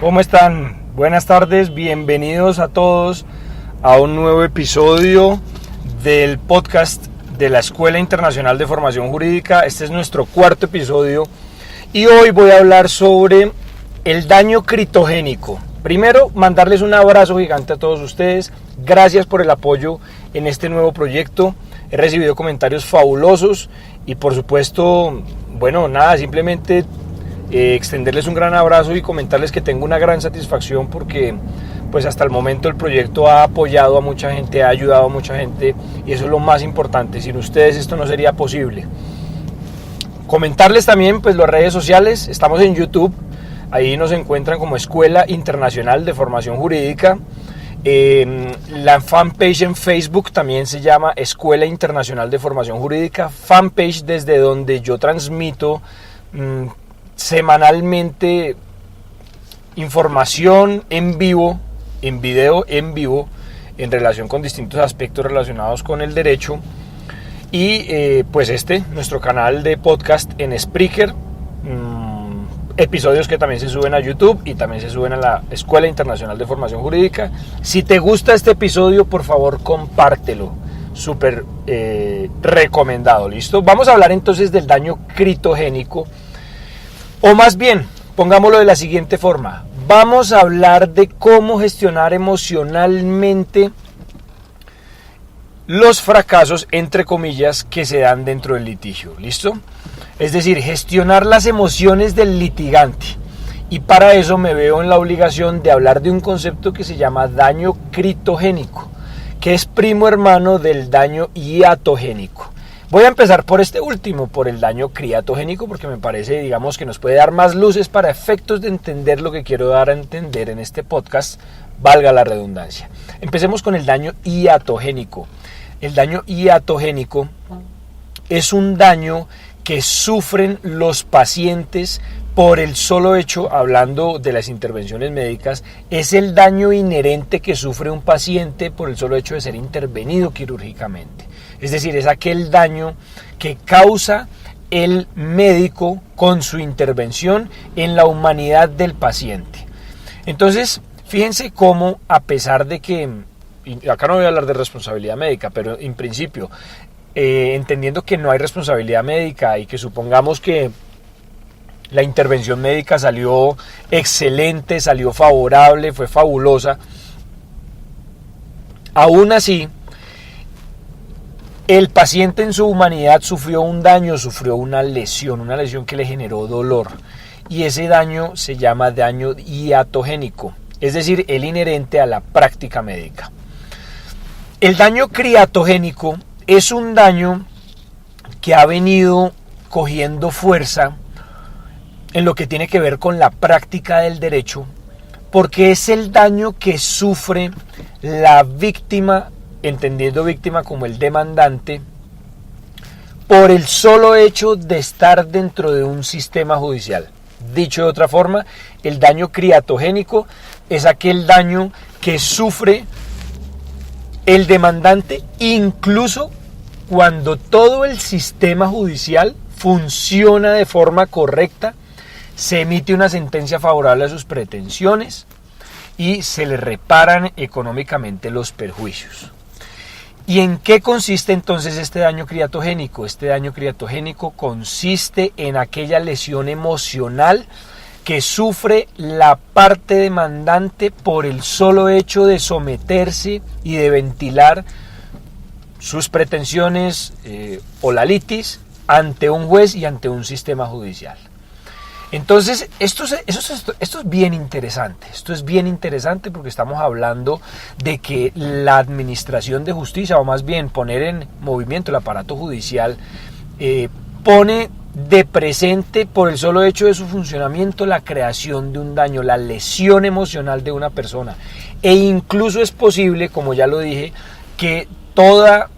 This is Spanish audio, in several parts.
¿Cómo están? Buenas tardes, bienvenidos a todos a un nuevo episodio del podcast de la Escuela Internacional de Formación Jurídica. Este es nuestro cuarto episodio y hoy voy a hablar sobre el daño critogénico. Primero, mandarles un abrazo gigante a todos ustedes. Gracias por el apoyo en este nuevo proyecto. He recibido comentarios fabulosos y por supuesto, simplemente extenderles un gran abrazo y comentarles que tengo una gran satisfacción porque pues hasta el momento el proyecto ha apoyado a mucha gente, ha ayudado a mucha gente y eso es lo más importante. Sin ustedes esto no sería posible. Comentarles también pues las redes sociales. Estamos en YouTube, ahí nos encuentran como Escuela Internacional de Formación Jurídica. La fanpage en Facebook también se llama Escuela Internacional de Formación Jurídica, fanpage desde donde yo transmito semanalmente información en vivo, en video en vivo, en relación con distintos aspectos relacionados con el derecho. Y nuestro canal de podcast en Spreaker, episodios que también se suben a YouTube y también se suben a la Escuela Internacional de Formación Jurídica. Si te gusta este episodio, por favor compártelo, súper recomendado. ¿Listo? Vamos a hablar entonces del daño critogénico. O más bien, pongámoslo de la siguiente forma. Vamos a hablar de cómo gestionar emocionalmente los fracasos, entre comillas, que se dan dentro del litigio. ¿Listo? Es decir, gestionar las emociones del litigante. Y para eso me veo en la obligación de hablar de un concepto que se llama daño critogénico, que es primo hermano del daño iatogénico. Voy a empezar por este último, por el daño criatogénico, porque me parece, que nos puede dar más luces para efectos de entender lo que quiero dar a entender en este podcast, valga la redundancia. Empecemos con el daño iatogénico. El daño iatogénico es un daño que sufren los pacientes por el solo hecho, hablando de las intervenciones médicas, es el daño inherente que sufre un paciente por el solo hecho de ser intervenido quirúrgicamente. Es decir, es aquel daño que causa el médico con su intervención en la humanidad del paciente. Entonces, fíjense cómo, a pesar de que, y acá no voy a hablar de responsabilidad médica, pero en principio, entendiendo que no hay responsabilidad médica y que supongamos que la intervención médica salió excelente, salió favorable, fue fabulosa, aún así, el paciente en su humanidad sufrió un daño, sufrió una lesión que le generó dolor. Y ese daño se llama daño iatogénico, es decir, el inherente a la práctica médica. El daño criatogénico es un daño que ha venido cogiendo fuerza en lo que tiene que ver con la práctica del derecho, porque es el daño que sufre la víctima, entendiendo víctima como el demandante, por el solo hecho de estar dentro de un sistema judicial. Dicho de otra forma, el daño criatogénico es aquel daño que sufre el demandante incluso cuando todo el sistema judicial funciona de forma correcta, se emite una sentencia favorable a sus pretensiones y se le reparan económicamente los perjuicios. ¿Y en qué consiste entonces este daño criatogénico? Este daño criatogénico consiste en aquella lesión emocional que sufre la parte demandante por el solo hecho de someterse y de ventilar sus pretensiones o la litis ante un juez y ante un sistema judicial. Entonces, esto es bien interesante. Esto es bien interesante porque estamos hablando de que la administración de justicia, o más bien poner en movimiento el aparato judicial, pone de presente por el solo hecho de su funcionamiento la creación de un daño, la lesión emocional de una persona. E incluso es posible, como ya lo dije, que toda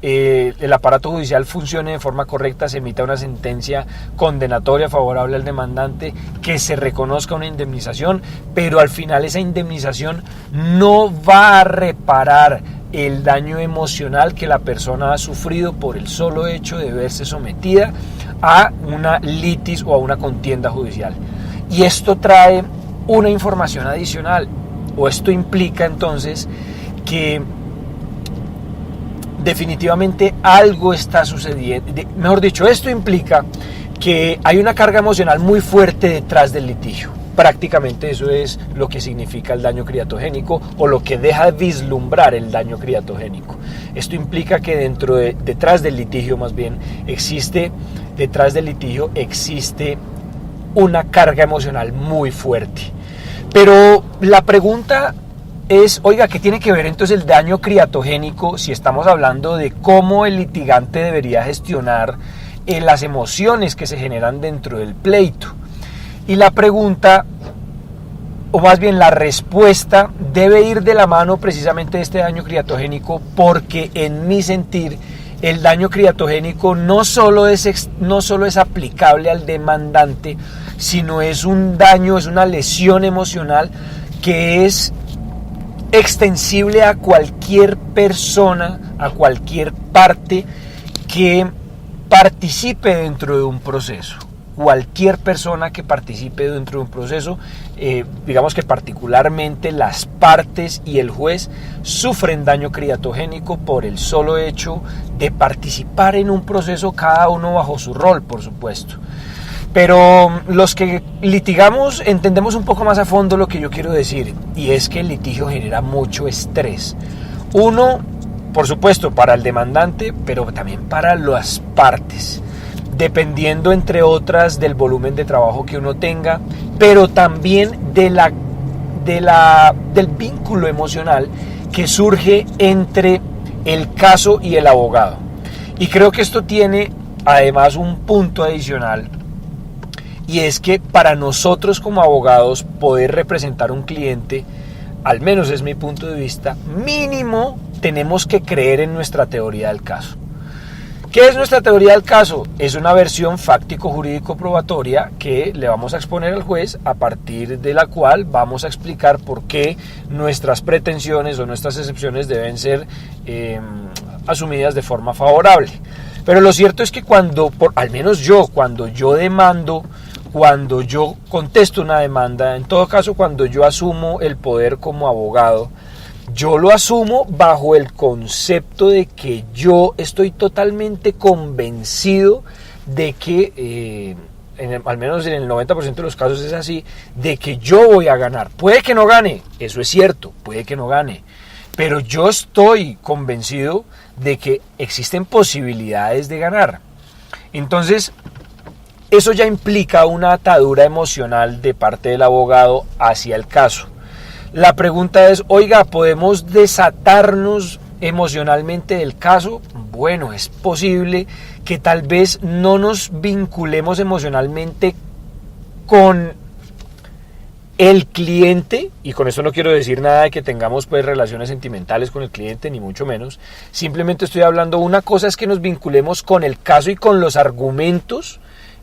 el aparato judicial funcione de forma correcta, se emita una sentencia condenatoria favorable al demandante, que se reconozca una indemnización, pero al final esa indemnización no va a reparar el daño emocional que la persona ha sufrido por el solo hecho de verse sometida a una litis o a una contienda judicial. Y esto trae una información adicional, o esto implica entonces que definitivamente algo está sucediendo. Mejor dicho, esto implica que hay una carga emocional muy fuerte detrás del litigio. Prácticamente eso es lo que significa el daño criatogénico, o lo que deja vislumbrar el daño criatogénico. Esto implica que detrás del litigio existe una carga emocional muy fuerte. Pero la pregunta es, oiga, ¿qué tiene que ver entonces el daño criatogénico si estamos hablando de cómo el litigante debería gestionar las emociones que se generan dentro del pleito? Y la pregunta, o más bien la respuesta, debe ir de la mano precisamente de este daño criatogénico, porque en mi sentir el daño criatogénico no solo es aplicable al demandante, sino es un daño, es una lesión emocional que es extensible a cualquier persona, a cualquier parte que participe dentro de un proceso. Cualquier persona que participe dentro de un proceso, digamos que particularmente las partes y el juez sufren daño criatogénico por el solo hecho de participar en un proceso, cada uno bajo su rol, por supuesto. Pero los que litigamos entendemos un poco más a fondo lo que yo quiero decir, y es que el litigio genera mucho estrés. Uno, por supuesto, para el demandante, pero también para las partes, dependiendo, entre otras, del volumen de trabajo que uno tenga, pero también del vínculo emocional que surge entre el caso y el abogado. Y creo que esto tiene además un punto adicional, y es que para nosotros como abogados poder representar un cliente, al menos es mi punto de vista, mínimo tenemos que creer en nuestra teoría del caso. ¿Qué es nuestra teoría del caso? Es una versión fáctico-jurídico-probatoria que le vamos a exponer al juez, a partir de la cual vamos a explicar por qué nuestras pretensiones o nuestras excepciones deben ser asumidas de forma favorable. Pero lo cierto es que al menos cuando yo demando, cuando yo contesto una demanda, en todo caso cuando yo asumo el poder como abogado, yo lo asumo bajo el concepto de que yo estoy totalmente convencido de que, al menos en el 90% de los casos es así, de que yo voy a ganar. Puede que no gane, eso es cierto, puede que no gane, pero yo estoy convencido de que existen posibilidades de ganar. Entonces, eso ya implica una atadura emocional de parte del abogado hacia el caso. La pregunta es, oiga, ¿podemos desatarnos emocionalmente del caso? Bueno, es posible que tal vez no nos vinculemos emocionalmente con el cliente, y con esto no quiero decir nada de que tengamos pues relaciones sentimentales con el cliente, ni mucho menos. Simplemente estoy hablando, una cosa es que nos vinculemos con el caso y con los argumentos,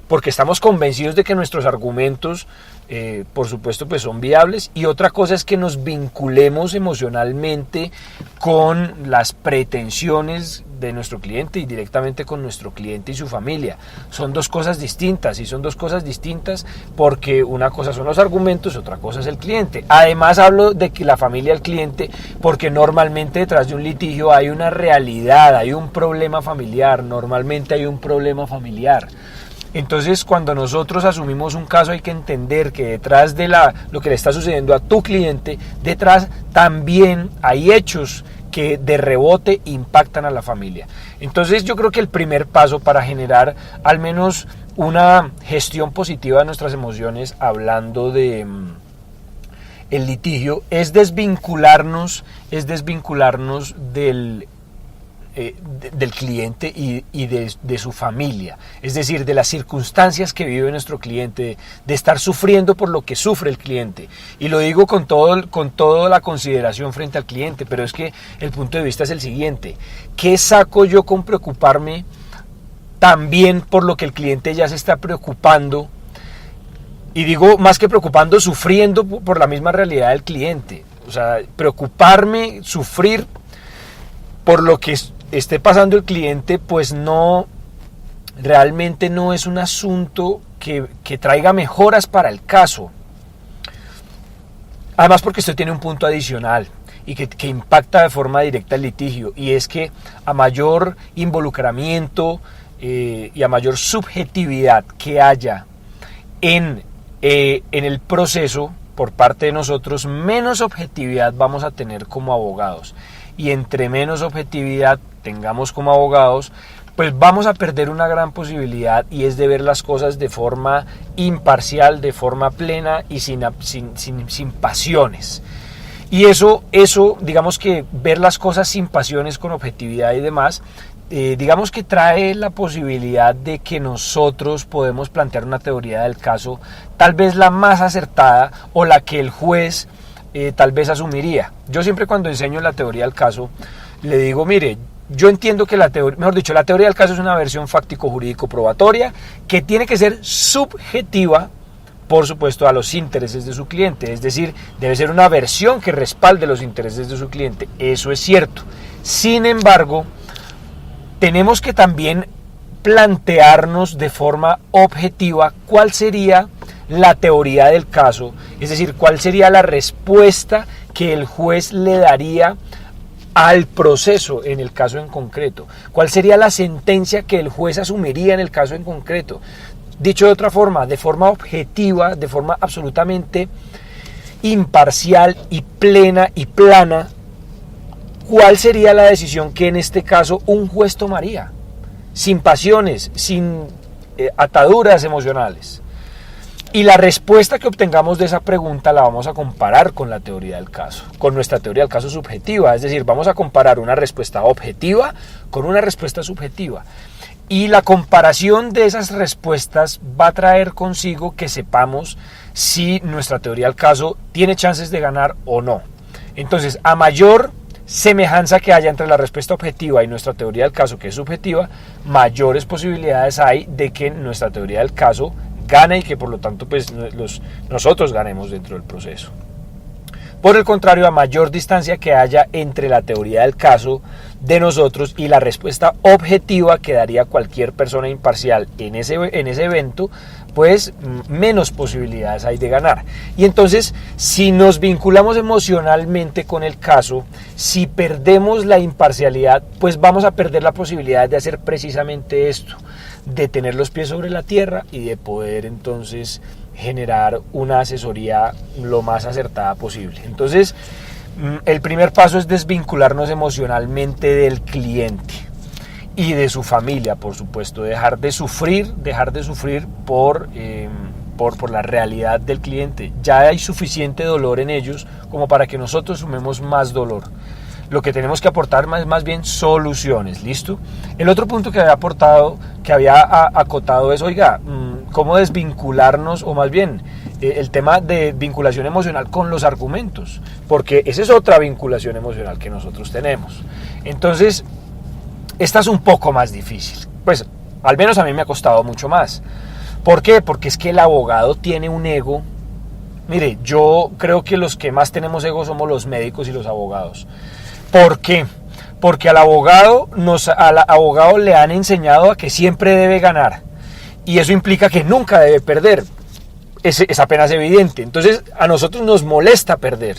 porque estamos convencidos de que nuestros argumentos, por supuesto, pues son viables, y otra cosa es que nos vinculemos emocionalmente con las pretensiones de nuestro cliente y directamente con nuestro cliente y su familia. Son dos cosas distintas, y son dos cosas distintas porque una cosa son los argumentos, otra cosa es el cliente. Además hablo de que la familia del cliente, porque normalmente detrás de un litigio hay una realidad, hay un problema familiar, normalmente hay un problema familiar. Entonces, cuando nosotros asumimos un caso, hay que entender que detrás de lo que le está sucediendo a tu cliente, detrás también hay hechos que de rebote impactan a la familia. Entonces, yo creo que el primer paso para generar al menos una gestión positiva de nuestras emociones, hablando de el litigio, es desvincularnos del cliente y de su familia, es decir, de las circunstancias que vive nuestro cliente, de estar sufriendo por lo que sufre el cliente. Y lo digo con toda la consideración frente al cliente, pero es que el punto de vista es el siguiente: ¿qué saco yo con preocuparme también por lo que el cliente ya se está preocupando? Y digo, más que preocupando, sufriendo por la misma realidad del cliente. O sea, preocuparme, sufrir por lo que esté pasando el cliente, pues realmente no es un asunto que traiga mejoras para el caso. Además porque esto tiene un punto adicional y que impacta de forma directa el litigio, y es que a mayor involucramiento y a mayor subjetividad que haya en el proceso por parte de nosotros, menos objetividad vamos a tener como abogados. Y entre menos objetividad tengamos como abogados, pues vamos a perder una gran posibilidad, y es de ver las cosas de forma imparcial, de forma plena y sin pasiones. Y eso, digamos que ver las cosas sin pasiones, con objetividad y demás, digamos que trae la posibilidad de que nosotros podemos plantear una teoría del caso, tal vez la más acertada o la que el juez tal vez asumiría. Yo siempre, cuando enseño la teoría del caso, le digo, mire, yo entiendo que la teoría del caso es una versión fáctico-jurídico probatoria que tiene que ser subjetiva, por supuesto, a los intereses de su cliente. Es decir, debe ser una versión que respalde los intereses de su cliente. Eso es cierto. Sin embargo, tenemos que también plantearnos de forma objetiva cuál sería la teoría del caso, es decir, cuál sería la respuesta que el juez le daría al proceso en el caso en concreto, cuál sería la sentencia que el juez asumiría en el caso en concreto. Dicho de otra forma, de forma objetiva, de forma absolutamente imparcial y plena y plana, ¿cuál sería la decisión que en este caso un juez tomaría? Sin pasiones, sin ataduras emocionales. Y la respuesta que obtengamos de esa pregunta la vamos a comparar con la teoría del caso, con nuestra teoría del caso subjetiva. Es decir, vamos a comparar una respuesta objetiva con una respuesta subjetiva. Y la comparación de esas respuestas va a traer consigo que sepamos si nuestra teoría del caso tiene chances de ganar o no. Entonces, a mayor semejanza que haya entre la respuesta objetiva y nuestra teoría del caso, que es subjetiva, mayores posibilidades hay de que nuestra teoría del caso gane y que por lo tanto pues nosotros ganemos dentro del proceso. Por el contrario, a mayor distancia que haya entre la teoría del caso de nosotros y la respuesta objetiva que daría cualquier persona imparcial en ese evento, pues menos posibilidades hay de ganar. Y entonces, si nos vinculamos emocionalmente con el caso, si perdemos la imparcialidad, pues vamos a perder la posibilidad de hacer precisamente esto, de tener los pies sobre la tierra y de poder entonces generar una asesoría lo más acertada posible. Entonces, el primer paso es desvincularnos emocionalmente del cliente y de su familia, por supuesto, dejar de sufrir por la realidad del cliente. Ya hay suficiente dolor en ellos como para que nosotros sumemos más dolor. Lo que tenemos que aportar más bien soluciones, ¿listo? El otro punto que había acotado es, oiga, cómo desvincularnos, o más bien el tema de vinculación emocional con los argumentos, porque esa es otra vinculación emocional que nosotros tenemos. Entonces, esta es un poco más difícil, pues al menos a mí me ha costado mucho más. ¿Por qué? Porque es que el abogado tiene un ego. Mire, yo creo que los que más tenemos ego somos los médicos y los abogados. ¿Por qué? Porque al abogado le han enseñado a que siempre debe ganar, y eso implica que nunca debe perder. Es apenas evidente. Entonces a nosotros nos molesta perder.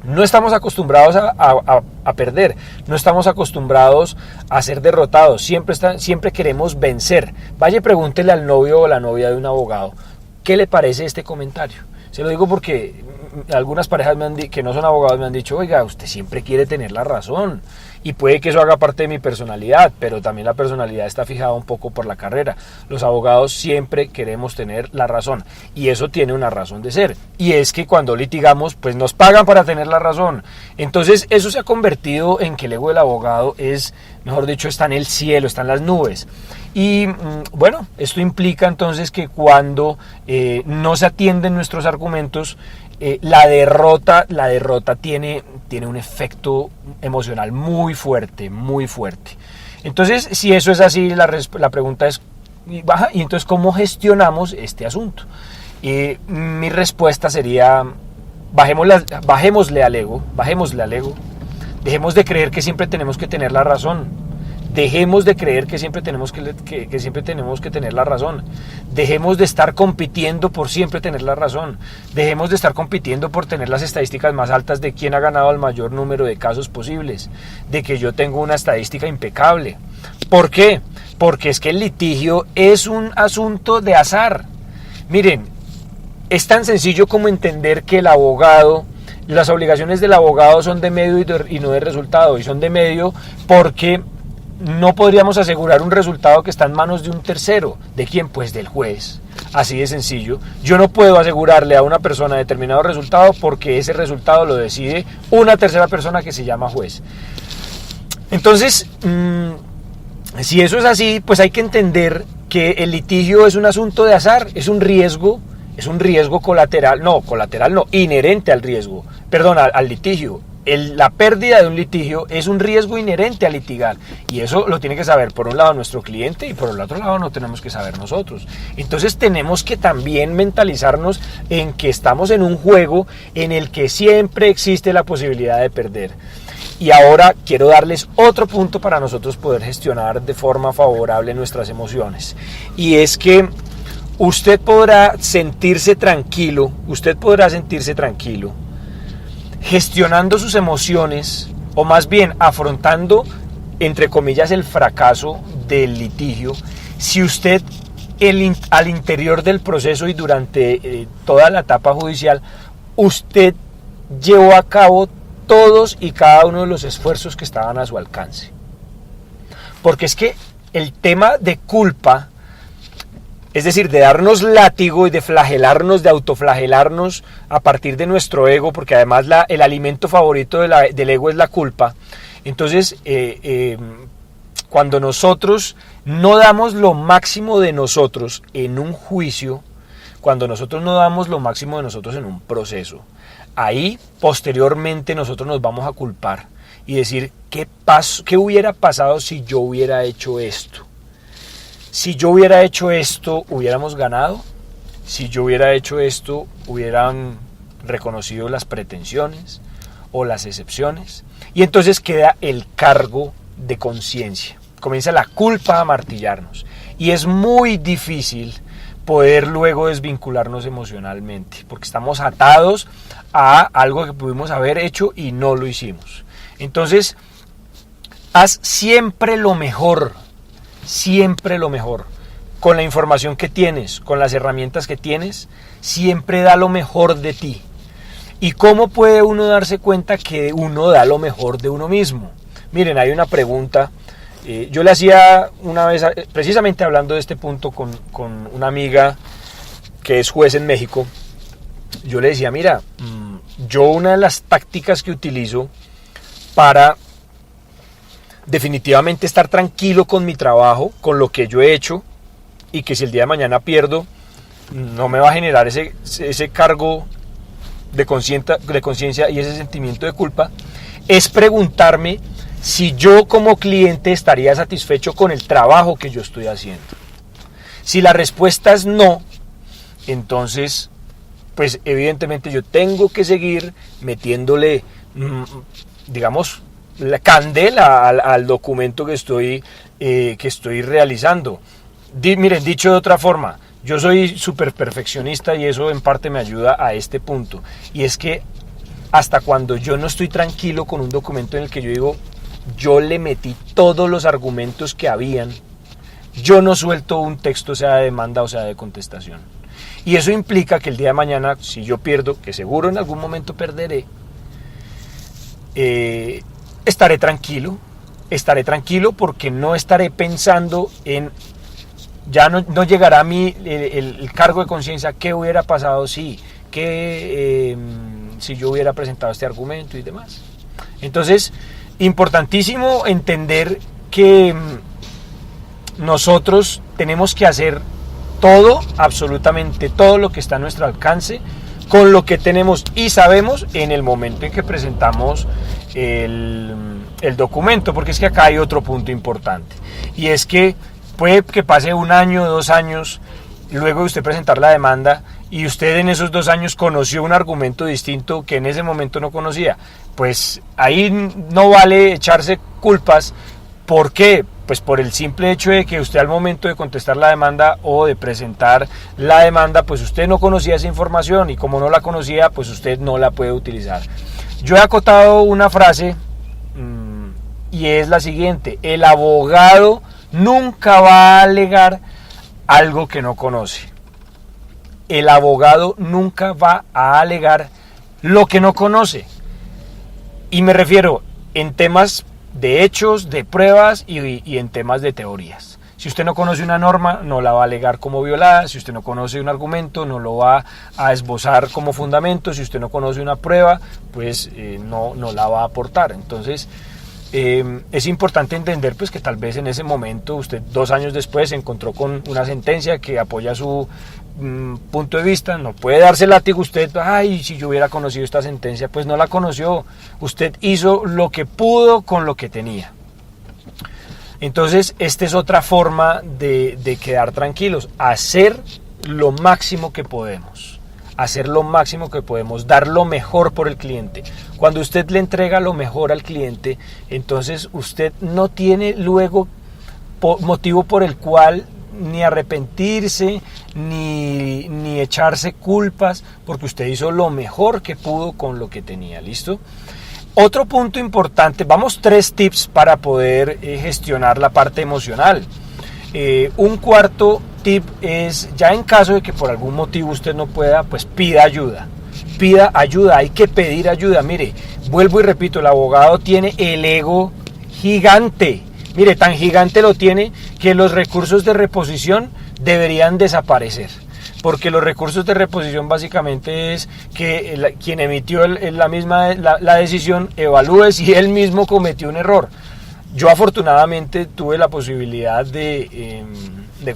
No estamos acostumbrados a perder, no estamos acostumbrados a ser derrotados, siempre queremos vencer. Vaya y pregúntele al novio o la novia de un abogado, ¿qué le parece este comentario? Se lo digo porque algunas parejas que no son abogados me han dicho, oiga, usted siempre quiere tener la razón, y puede que eso haga parte de mi personalidad, pero también la personalidad está fijada un poco por la carrera. Los abogados siempre queremos tener la razón, y eso tiene una razón de ser, y es que cuando litigamos, pues nos pagan para tener la razón. Entonces eso se ha convertido en que el ego del abogado es, mejor dicho, está en el cielo, está en las nubes. Y bueno, esto implica entonces que cuando no se atienden nuestros argumentos, la derrota tiene un efecto emocional muy fuerte, muy fuerte. Entonces, si eso es así, la pregunta es, ¿y entonces cómo gestionamos este asunto? Mi respuesta sería, bajémosle al ego, dejemos de creer que siempre tenemos que tener la razón. Dejemos de creer que siempre tenemos que siempre tenemos que tener la razón. Dejemos de estar compitiendo por siempre tener la razón. Dejemos de estar compitiendo por tener las estadísticas más altas de quién ha ganado el mayor número de casos posibles, de que yo tengo una estadística impecable. ¿Por qué? Porque es que el litigio es un asunto de azar. Miren, es tan sencillo como entender que el abogado, las obligaciones del abogado son de medio y no de resultado, y son de medio porque no podríamos asegurar un resultado que está en manos de un tercero. ¿De quién? Pues del juez. Así de sencillo. Yo no puedo asegurarle a una persona determinado resultado porque ese resultado lo decide una tercera persona que se llama juez. Entonces, si eso es así, pues hay que entender que el litigio es un asunto de azar, es un riesgo inherente al riesgo, al litigio. La pérdida de un litigio es un riesgo inherente a litigar, y eso lo tiene que saber por un lado nuestro cliente y por el otro lado no tenemos que saber nosotros. Entonces tenemos que también mentalizarnos en que estamos en un juego en el que siempre existe la posibilidad de perder. Y ahora quiero darles otro punto para nosotros poder gestionar de forma favorable nuestras emociones, y es que usted podrá sentirse tranquilo gestionando sus emociones, o más bien afrontando, entre comillas, el fracaso del litigio, si usted al interior del proceso y durante toda la etapa judicial, usted llevó a cabo todos y cada uno de los esfuerzos que estaban a su alcance. Porque es que el tema de culpa, es decir, de darnos látigo y de flagelarnos, de autoflagelarnos a partir de nuestro ego, porque además el alimento favorito del ego es la culpa. Entonces, cuando nosotros no damos lo máximo de nosotros en un juicio, cuando nosotros no damos lo máximo de nosotros en un proceso, ahí posteriormente nosotros nos vamos a culpar y decir, ¿qué hubiera pasado si yo hubiera hecho esto? Si yo hubiera hecho esto, ¿hubiéramos ganado? Si yo hubiera hecho esto, ¿hubieran reconocido las pretensiones o las excepciones? Y entonces queda el cargo de conciencia. Comienza la culpa a martillarnos. Y es muy difícil poder luego desvincularnos emocionalmente, porque estamos atados a algo que pudimos haber hecho y no lo hicimos. Entonces, haz siempre lo mejor. Siempre lo mejor, con la información que tienes, con las herramientas que tienes, siempre da lo mejor de ti. ¿Y cómo puede uno darse cuenta que uno da lo mejor de uno mismo? Miren, hay una pregunta, yo le hacía una vez, precisamente hablando de este punto con una amiga que es juez en México, yo le decía, mira, yo una de las tácticas que utilizo para definitivamente estar tranquilo con mi trabajo, con lo que yo he hecho, y que si el día de mañana pierdo, no me va a generar ese cargo de conciencia y ese sentimiento de culpa, es preguntarme si yo como cliente estaría satisfecho con el trabajo que yo estoy haciendo. Si la respuesta es no, entonces, pues evidentemente yo tengo que seguir metiéndole, digamos, la candela al documento que estoy realizando. Miren, dicho de otra forma, yo soy súper perfeccionista y eso en parte me ayuda a este punto. Y es que hasta cuando yo no estoy tranquilo con un documento en el que yo digo, yo le metí todos los argumentos que habían, yo no suelto un texto, sea de demanda o sea de contestación. Y eso implica que el día de mañana, si yo pierdo, que seguro en algún momento perderé, estaré tranquilo porque no estaré pensando en, ya no llegará a mí el cargo de conciencia, qué hubiera pasado si yo hubiera presentado este argumento y demás. Entonces, importantísimo entender que nosotros tenemos que hacer todo, absolutamente todo lo que está a nuestro alcance, con lo que tenemos y sabemos en el momento en que presentamos el documento, porque es que acá hay otro punto importante, y es que puede que pase 1 año, 2 años, luego de usted presentar la demanda, y usted en esos 2 años conoció un argumento distinto que en ese momento no conocía. Pues ahí no vale echarse culpas. ¿Por qué? pues por el simple hecho de que usted al momento de contestar la demanda o de presentar la demanda, pues usted no conocía esa información y como no la conocía, pues usted no la puede utilizar. Yo he acotado una frase y es la siguiente: el abogado nunca va a alegar algo que no conoce. El abogado nunca va a alegar lo que no conoce. Y me refiero en temas de hechos, de pruebas y en temas de teorías. Si usted no conoce una norma, no la va a alegar como violada. Si usted no conoce un argumento, no lo va a esbozar como fundamento. Si usted no conoce una prueba, pues no la va a aportar. Entonces, es importante entender pues que tal vez en ese momento usted 2 años después se encontró con una sentencia que apoya su punto de vista. No puede darse látigo usted: ay, si yo hubiera conocido esta sentencia. Pues no la conoció, usted hizo lo que pudo con lo que tenía. Entonces esta es otra forma de quedar tranquilos: hacer lo máximo que podemos. Hacer lo máximo que podemos, dar lo mejor por el cliente. Cuando usted le entrega lo mejor al cliente, entonces usted no tiene luego motivo por el cual ni arrepentirse, ni echarse culpas, porque usted hizo lo mejor que pudo con lo que tenía. ¿Listo? Otro punto importante, vamos 3 tips para poder gestionar la parte emocional. Un cuarto tip es, ya en caso de que por algún motivo usted no pueda, pues pida ayuda. Pida ayuda, hay que pedir ayuda. Mire, vuelvo y repito, el abogado tiene el ego gigante. Mire, tan gigante lo tiene que los recursos de reposición deberían desaparecer. Porque los recursos de reposición básicamente es que quien emitió la decisión evalúe si él mismo cometió un error. Yo afortunadamente tuve la posibilidad de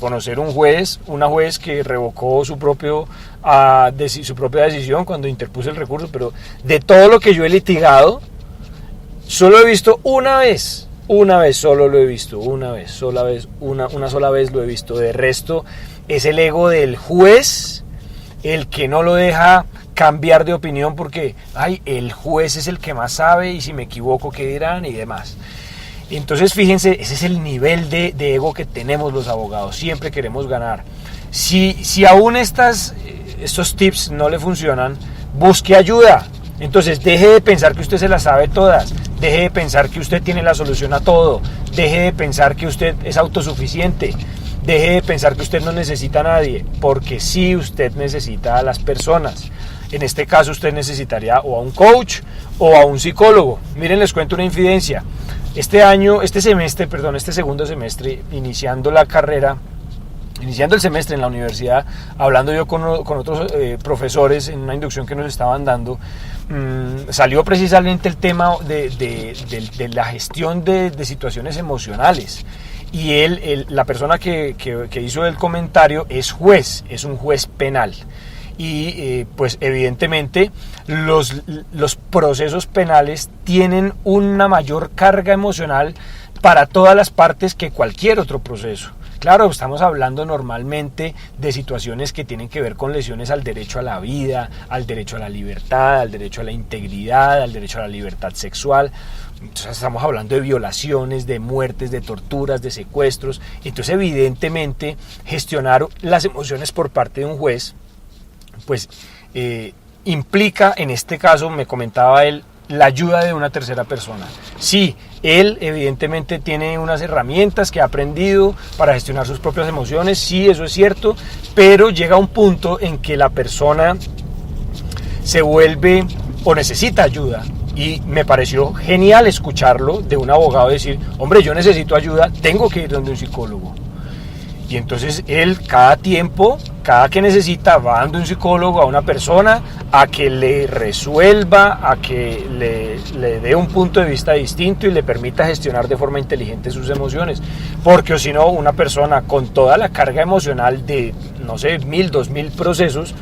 conocer una juez que revocó su propia decisión cuando interpuse el recurso, pero de todo lo que yo he litigado, solo he visto una sola vez lo he visto. De resto es el ego del juez el que no lo deja cambiar de opinión, porque el juez es el que más sabe y si me equivoco, ¿qué dirán? Y demás. Entonces fíjense, ese es el nivel de ego que tenemos los abogados. Siempre queremos ganar. Si aún estos tips no le funcionan, busque ayuda. Entonces deje de pensar que usted se las sabe todas. Deje de pensar que usted tiene la solución a todo. Deje de pensar que usted es autosuficiente. Deje de pensar que usted no necesita a nadie, porque sí usted necesita a las personas. En este caso usted necesitaría o a un coach o a un psicólogo. Miren, les cuento una infidencia. Este segundo semestre, iniciando el semestre en la universidad, hablando yo con otros profesores en una inducción que nos estaban dando, salió precisamente el tema de la gestión de situaciones emocionales. Y la persona que hizo el comentario es un juez penal. Y pues evidentemente los procesos penales tienen una mayor carga emocional para todas las partes que cualquier otro proceso. Claro, estamos hablando normalmente de situaciones que tienen que ver con lesiones al derecho a la vida, al derecho a la libertad, al derecho a la integridad, al derecho a la libertad sexual. Entonces estamos hablando de violaciones, de muertes, de torturas, de secuestros. Entonces evidentemente gestionar las emociones por parte de un juez pues implica, en este caso me comentaba él, la ayuda de una tercera persona. Sí, él evidentemente tiene unas herramientas que ha aprendido para gestionar sus propias emociones, sí, eso es cierto, pero llega un punto en que la persona se vuelve o necesita ayuda. Y me pareció genial escucharlo de un abogado decir: hombre, yo necesito ayuda, tengo que ir donde un psicólogo. Y entonces él cada que necesita, va dando un psicólogo a una persona a que le resuelva, a que le dé un punto de vista distinto y le permita gestionar de forma inteligente sus emociones. Porque si no, una persona con toda la carga emocional de, 1,000, 2,000 procesos,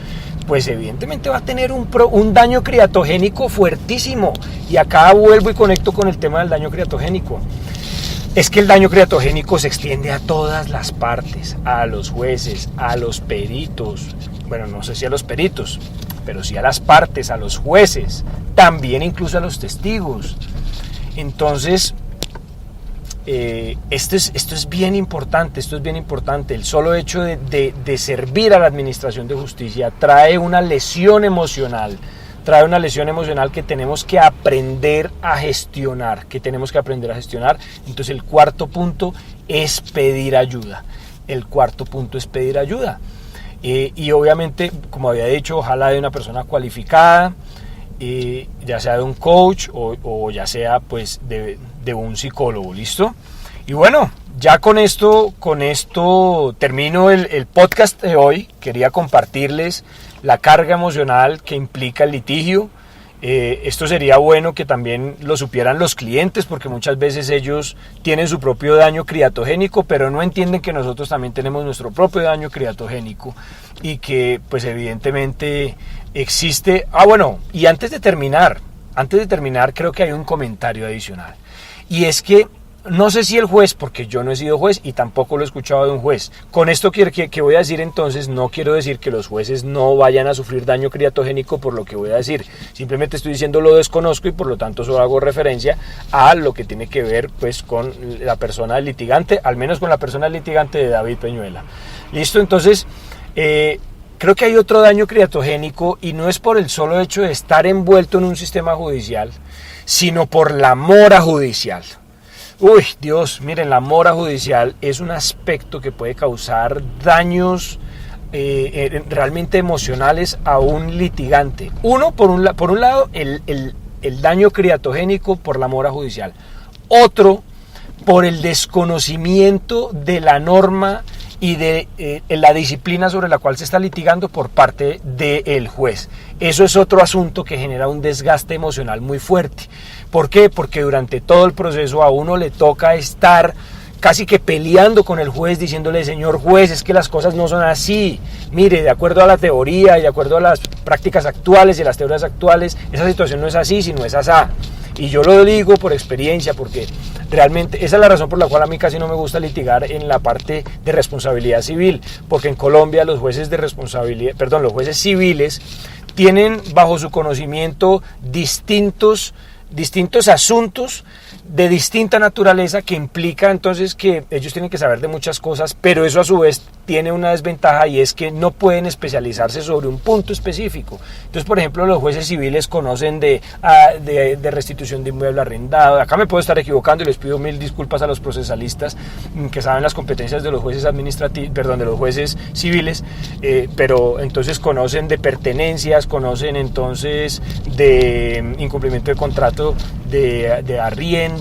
pues evidentemente va a tener un daño criatogénico fuertísimo. Y acá vuelvo y conecto con el tema del daño criatogénico. Es que el daño criatogénico se extiende a todas las partes, a los jueces, a los peritos, bueno, no sé si a los peritos, pero sí a las partes, a los jueces, también incluso a los testigos. Entonces, esto es bien importante, el solo hecho de servir a la administración de justicia trae una lesión emocional que tenemos que aprender a gestionar, entonces el cuarto punto es pedir ayuda, y obviamente, como había dicho, ojalá de una persona cualificada, ya sea de un coach o ya sea pues de un psicólogo, ¿listo? Y bueno, ya con esto termino el podcast de hoy. Quería compartirles la carga emocional que implica el litigio. Esto sería bueno que también lo supieran los clientes, porque muchas veces ellos tienen su propio daño criatogénico, pero no entienden que nosotros también tenemos nuestro propio daño criatogénico y que pues evidentemente existe. Bueno, y antes de terminar creo que hay un comentario adicional, y es que no sé si el juez, porque yo no he sido juez y tampoco lo he escuchado de un juez. Con esto que voy a decir entonces, no quiero decir que los jueces no vayan a sufrir daño criatogénico por lo que voy a decir. Simplemente estoy diciendo lo desconozco y por lo tanto solo hago referencia a lo que tiene que ver pues con la persona del litigante, al menos con la persona del litigante de David Peñuela. ¿Listo? Entonces, creo que hay otro daño criatogénico, y no es por el solo hecho de estar envuelto en un sistema judicial, sino por la mora judicial. Uy, Dios, miren, la mora judicial es un aspecto que puede causar daños realmente emocionales a un litigante. Uno, por un lado, el daño criatogénico por la mora judicial. Otro, por el desconocimiento de la norma y de la disciplina sobre la cual se está litigando por parte del juez. Eso es otro asunto que genera un desgaste emocional muy fuerte. ¿Por qué? Porque durante todo el proceso a uno le toca estar casi que peleando con el juez, diciéndole: señor juez, es que las cosas no son así. Mire, de acuerdo a la teoría y de acuerdo a las prácticas actuales y las teorías actuales, esa situación no es así, sino es asá. Y yo lo digo por experiencia, porque realmente esa es la razón por la cual a mí casi no me gusta litigar en la parte de responsabilidad civil, porque en Colombia los jueces civiles tienen bajo su conocimiento distintos asuntos de distinta naturaleza, que implica entonces que ellos tienen que saber de muchas cosas, pero eso a su vez tiene una desventaja, y es que no pueden especializarse sobre un punto específico. Entonces, por ejemplo, los jueces civiles conocen de restitución de inmueble arrendado. Acá me puedo estar equivocando y les pido mil disculpas a los procesalistas que saben las competencias de los jueces de los jueces civiles, pero entonces conocen de pertenencias, conocen entonces de incumplimiento de contrato, de arriendo,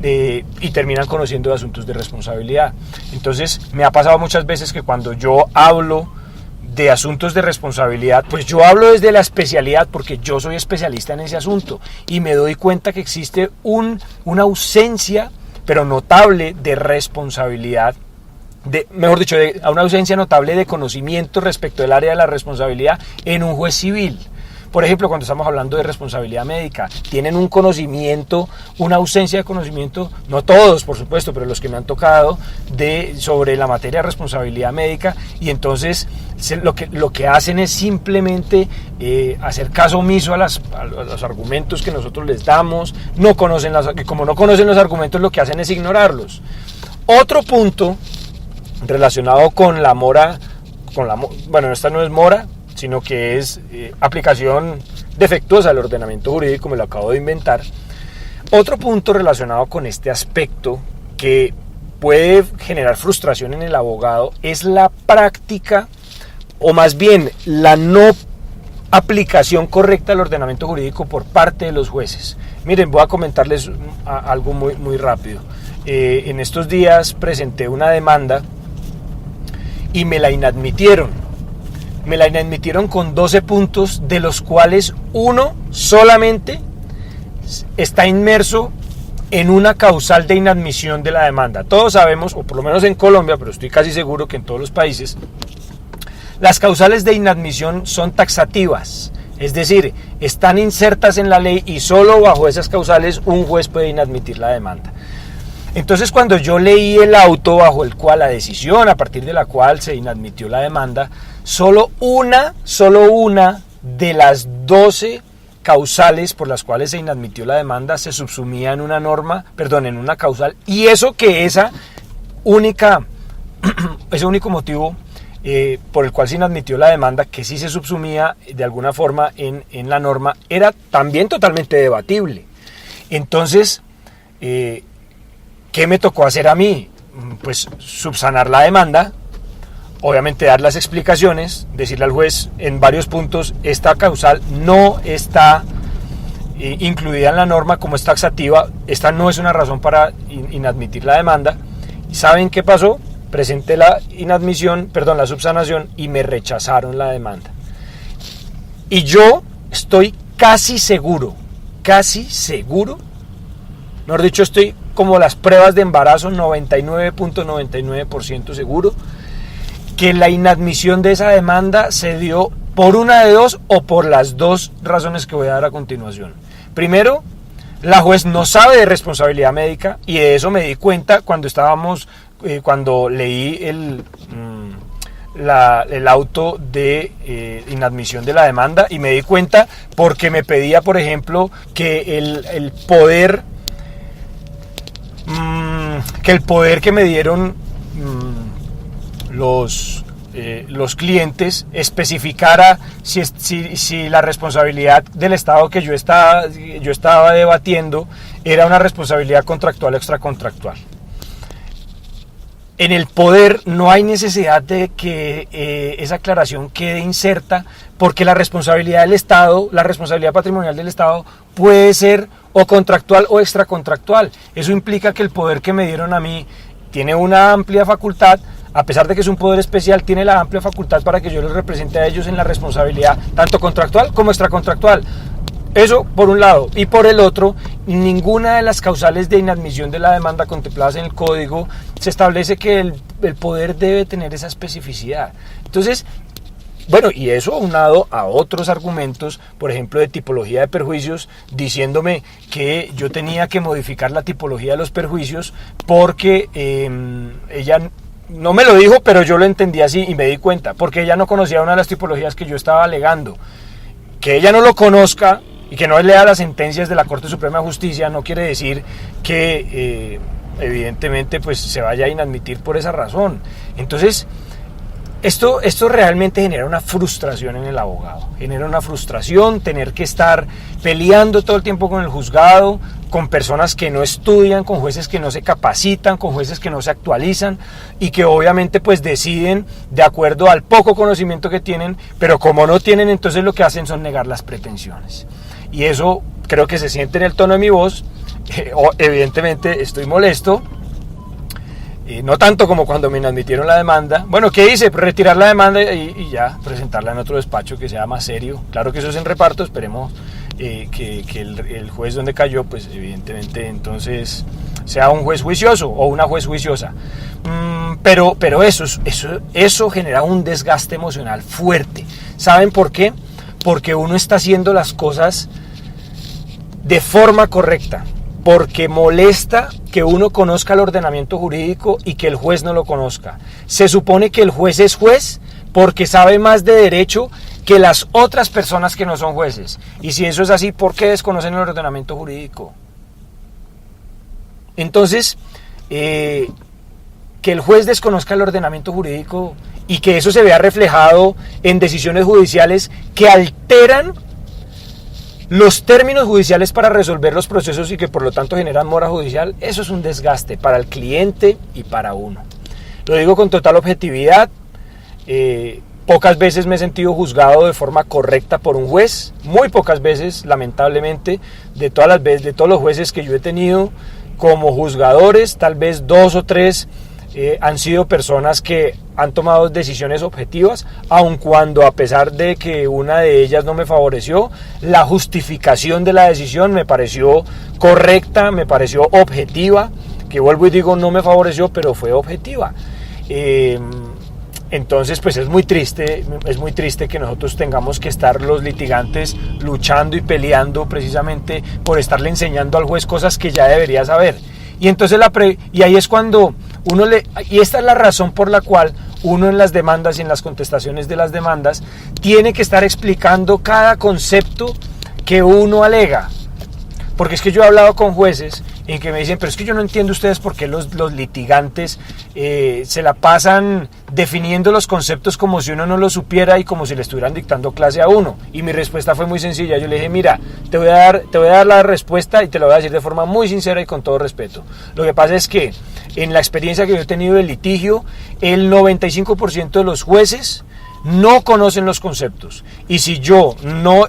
y terminan conociendo de asuntos de responsabilidad. Entonces me ha pasado muchas veces que cuando yo hablo de asuntos de responsabilidad, pues yo hablo desde la especialidad, porque yo soy especialista en ese asunto, y me doy cuenta que existe una ausencia, pero notable, de responsabilidad, una ausencia notable de conocimiento respecto del área de la responsabilidad en un juez civil. Por ejemplo, cuando estamos hablando de responsabilidad médica, tienen un conocimiento, una ausencia de conocimiento, no todos por supuesto, pero los que me han tocado, sobre la materia de responsabilidad médica, y entonces lo que hacen es simplemente hacer caso omiso a los argumentos que nosotros les damos. Como no conocen los argumentos, lo que hacen es ignorarlos. Otro punto relacionado con la mora, bueno, esta no es mora, sino que es aplicación defectuosa del ordenamiento jurídico, me lo acabo de inventar. Otro punto relacionado con este aspecto que puede generar frustración en el abogado es la práctica, o más bien la no aplicación correcta del ordenamiento jurídico por parte de los jueces. Miren, voy a comentarles algo muy, muy rápido. En estos días presenté una demanda y me la inadmitieron. Con 12 puntos, de los cuales uno solamente está inmerso en una causal de inadmisión de la demanda. Todos sabemos, o por lo menos en Colombia, pero estoy casi seguro que en todos los países, las causales de inadmisión son taxativas, es decir, están insertas en la ley y solo bajo esas causales un juez puede inadmitir la demanda. Entonces, cuando yo leí el auto bajo el cual la decisión a partir de la cual se inadmitió la demanda, solo una de las 12 causales por las cuales se inadmitió la demanda se subsumía en una norma, en una causal, y eso que ese único motivo por el cual se inadmitió la demanda, que sí se subsumía de alguna forma en la norma, era también totalmente debatible. Entonces, ¿qué me tocó hacer a mí? Pues subsanar la demanda, obviamente dar las explicaciones, decirle al juez en varios puntos: esta causal no está incluida en la norma como es taxativa, esta no es una razón para inadmitir la demanda. ¿Y saben qué pasó? Presenté la subsanación, y me rechazaron la demanda. Y yo estoy casi seguro, mejor dicho, estoy como las pruebas de embarazo, 99.99% seguro, que la inadmisión de esa demanda se dio por una de dos o por las dos razones que voy a dar a continuación. Primero, la juez no sabe de responsabilidad médica, y de eso me di cuenta cuando leí el auto de inadmisión de la demanda, y me di cuenta porque me pedía, por ejemplo, que el poder que me dieron los clientes especificara si la responsabilidad del Estado que yo estaba debatiendo era una responsabilidad contractual o extracontractual. En el poder no hay necesidad de que esa aclaración quede inserta, porque la responsabilidad del Estado, la responsabilidad patrimonial del Estado, puede ser o contractual o extracontractual. Eso implica que el poder que me dieron a mí tiene una amplia facultad, a pesar de que es un poder especial, tiene la amplia facultad para que yo les represente a ellos en la responsabilidad tanto contractual como extracontractual. Eso por un lado. Y por el otro, ninguna de las causales de inadmisión de la demanda contempladas en el código se establece que el poder debe tener esa especificidad. Entonces, bueno, y eso aunado a otros argumentos, por ejemplo, de tipología de perjuicios, diciéndome que yo tenía que modificar la tipología de los perjuicios porque ella no me lo dijo, pero yo lo entendí así y me di cuenta, porque ella no conocía una de las tipologías que yo estaba alegando. Que ella no lo conozca y que no lea las sentencias de la Corte Suprema de Justicia no quiere decir que evidentemente pues se vaya a inadmitir por esa razón. Entonces, esto realmente genera una frustración en el abogado, genera una frustración tener que estar peleando todo el tiempo con el juzgado, con personas que no estudian, con jueces que no se capacitan, con jueces que no se actualizan y que obviamente pues deciden de acuerdo al poco conocimiento que tienen, pero como no tienen, entonces lo que hacen son negar las pretensiones. Y eso creo que se siente en el tono de mi voz. Evidentemente estoy molesto. No tanto como cuando me inadmitieron la demanda. Bueno, ¿qué hice? Retirar la demanda y ya, presentarla en otro despacho que sea más serio. Claro que eso es en reparto, esperemos que el juez donde cayó, pues evidentemente entonces sea un juez juicioso o una juez juiciosa. Pero eso genera un desgaste emocional fuerte. ¿Saben por qué? Porque uno está haciendo las cosas de forma correcta. Porque molesta que uno conozca el ordenamiento jurídico y que el juez no lo conozca. Se supone que el juez es juez porque sabe más de derecho que las otras personas que no son jueces. Y si eso es así, ¿por qué desconocen el ordenamiento jurídico? Entonces, que el juez desconozca el ordenamiento jurídico y que eso se vea reflejado en decisiones judiciales que alteran los términos judiciales para resolver los procesos y que por lo tanto generan mora judicial, eso es un desgaste para el cliente y para uno. Lo digo con total objetividad. Pocas veces me he sentido juzgado de forma correcta por un juez, muy pocas veces, lamentablemente, de todos los jueces que yo he tenido como juzgadores, tal vez 2 o 3 han sido personas que han tomado decisiones objetivas, aun cuando a pesar de que una de ellas no me favoreció, la justificación de la decisión me pareció correcta, me pareció objetiva, que vuelvo y digo no me favoreció, pero fue objetiva. Entonces pues es muy triste que nosotros tengamos que estar los litigantes luchando y peleando precisamente por estarle enseñando al juez cosas que ya debería saber. Y entonces y ahí es cuando y esta es la razón por la cual uno en las demandas y en las contestaciones de las demandas tiene que estar explicando cada concepto que uno alega. Porque es que yo he hablado con jueces en que me dicen, pero es que yo no entiendo ustedes por qué los litigantes se la pasan definiendo los conceptos como si uno no lo supiera y como si le estuvieran dictando clase a uno. Y mi respuesta fue muy sencilla. Yo le dije, mira, te voy a dar la respuesta y te lo voy a decir de forma muy sincera y con todo respeto. Lo que pasa es que en la experiencia que yo he tenido de litigio, el 95% de los jueces no conocen los conceptos. Y si yo no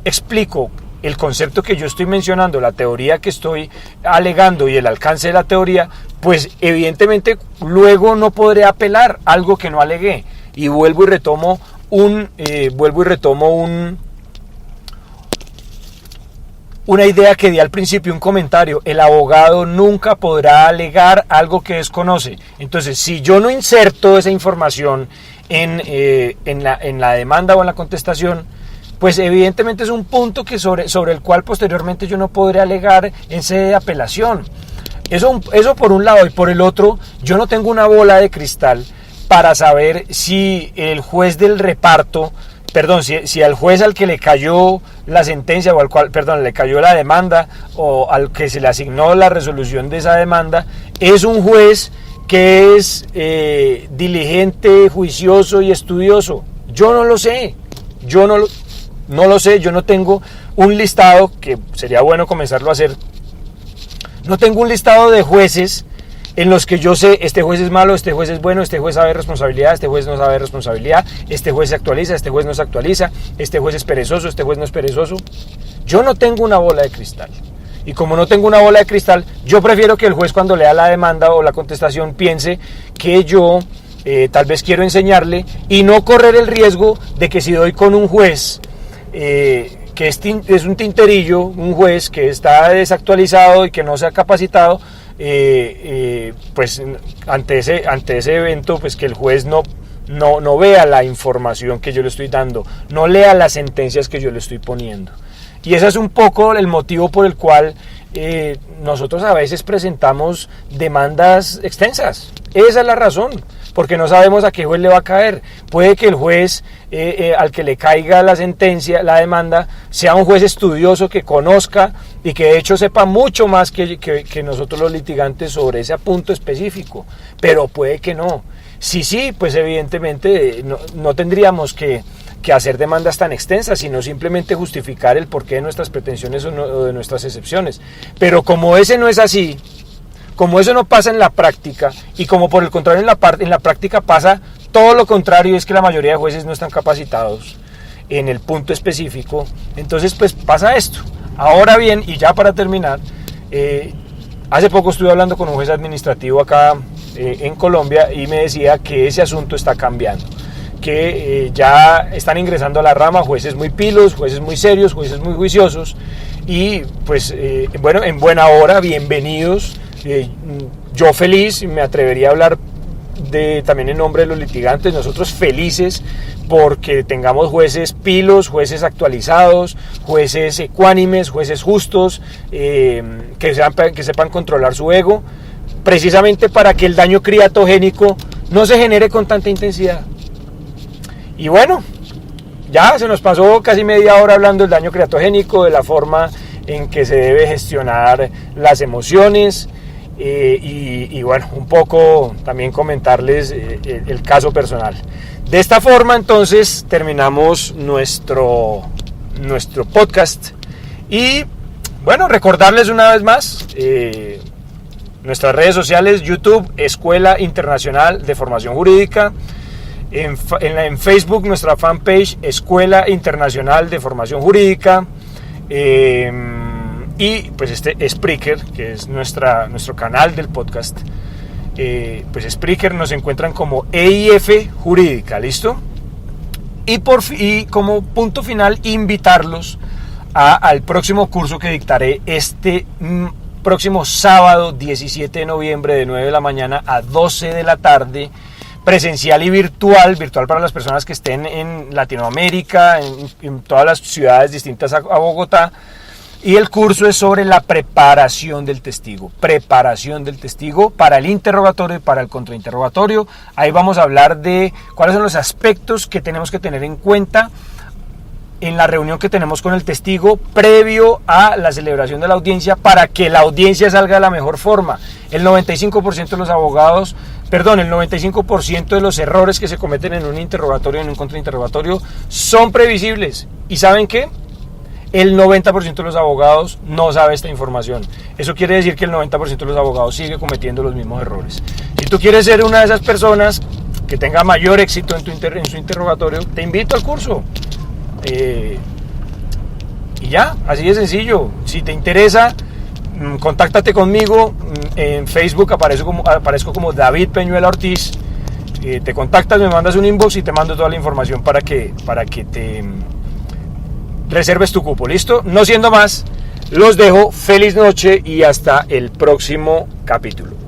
explico el concepto que yo estoy mencionando, la teoría que estoy alegando y el alcance de la teoría, pues evidentemente luego no podré apelar algo que no alegué. Y vuelvo y retomo una idea que di al principio, un comentario: el abogado nunca podrá alegar algo que desconoce. Entonces, si yo no inserto esa información en la demanda o en la contestación, pues evidentemente es un punto que sobre el cual posteriormente yo no podré alegar en sede de apelación. Eso por un lado, y por el otro, yo no tengo una bola de cristal para saber si el juez del reparto, si al juez al que le cayó la sentencia o al cual, le cayó la demanda o al que se le asignó la resolución de esa demanda, es un juez que es diligente, juicioso y estudioso. Yo no lo sé, no lo sé, yo no tengo un listado, que sería bueno comenzarlo a hacer. No tengo un listado de jueces en los que yo sé, este juez es malo, este juez es bueno, este juez sabe responsabilidad, este juez no sabe responsabilidad, este juez se actualiza, este juez no se actualiza, este juez es perezoso, este juez no es perezoso. Yo no tengo una bola de cristal. Y como no tengo una bola de cristal, yo prefiero que el juez, cuando lea la demanda o la contestación, piense que yo tal vez quiero enseñarle, y no correr el riesgo de que si doy con un juez que es un tinterillo, un juez que está desactualizado y que no se ha capacitado, pues ante ese evento, pues que el juez no vea la información que yo le estoy dando, no lea las sentencias que yo le estoy poniendo. Y ese es un poco el motivo por el cual nosotros a veces presentamos demandas extensas. Esa es la razón, porque no sabemos a qué juez le va a caer. Puede que el juez al que le caiga la sentencia, la demanda, sea un juez estudioso que conozca y que de hecho sepa mucho más que nosotros los litigantes sobre ese punto específico, pero puede que no. Sí, pues evidentemente no tendríamos que hacer demandas tan extensas, sino simplemente justificar el porqué de nuestras pretensiones o de nuestras excepciones. Pero como ese no es así, como eso no pasa en la práctica, y como por el contrario en la práctica pasa todo lo contrario, es que la mayoría de jueces no están capacitados en el punto específico, entonces pues pasa esto. Ahora bien, y ya para terminar, hace poco estuve hablando con un juez administrativo acá en Colombia, y me decía que ese asunto está cambiando, que ya están ingresando a la rama jueces muy pilos, jueces muy serios, jueces muy juiciosos, y pues bueno, en buena hora, bienvenidos. Yo feliz, me atrevería a hablar también en nombre de los litigantes, nosotros felices porque tengamos jueces pilos, jueces actualizados, jueces ecuánimes, jueces justos, que sepan controlar su ego, precisamente para que el daño criatogénico no se genere con tanta intensidad. Y bueno, ya se nos pasó casi media hora hablando del daño criatogénico, de la forma en que se debe gestionar las emociones, y bueno, un poco también comentarles el caso personal. De esta forma entonces terminamos nuestro podcast, y bueno, recordarles una vez más nuestras redes sociales: YouTube, Escuela Internacional de Formación Jurídica; en Facebook nuestra fanpage, Escuela Internacional de Formación Jurídica, y pues Spreaker, que es nuestro canal del podcast. Pues Spreaker nos encuentran como EIF Jurídica, ¿listo? Y como punto final, invitarlos al próximo curso que dictaré este próximo sábado 17 de noviembre, de 9 de la mañana a 12 de la tarde, presencial y virtual para las personas que estén en Latinoamérica, en todas las ciudades distintas a Bogotá. Y el curso es sobre la preparación del testigo para el interrogatorio y para el contrainterrogatorio. Ahí vamos a hablar de cuáles son los aspectos que tenemos que tener en cuenta en la reunión que tenemos con el testigo previo a la celebración de la audiencia para que la audiencia salga de la mejor forma. El 95% de los abogados, el 95% de los errores que se cometen en un interrogatorio, en un contrainterrogatorio, son previsibles. ¿Y saben qué? El 90% de los abogados no sabe esta información. Eso quiere decir que el 90% de los abogados sigue cometiendo los mismos errores. Si tú quieres ser una de esas personas que tenga mayor éxito en su interrogatorio, te invito al curso. Y ya, así de sencillo. Si te interesa, contáctate conmigo. En Facebook aparezco como David Peñuela Ortiz. Te contactas, me mandas un inbox y te mando toda la información para que te reserves tu cupo. ¿Listo? No siendo más, los dejo. Feliz noche y hasta el próximo capítulo.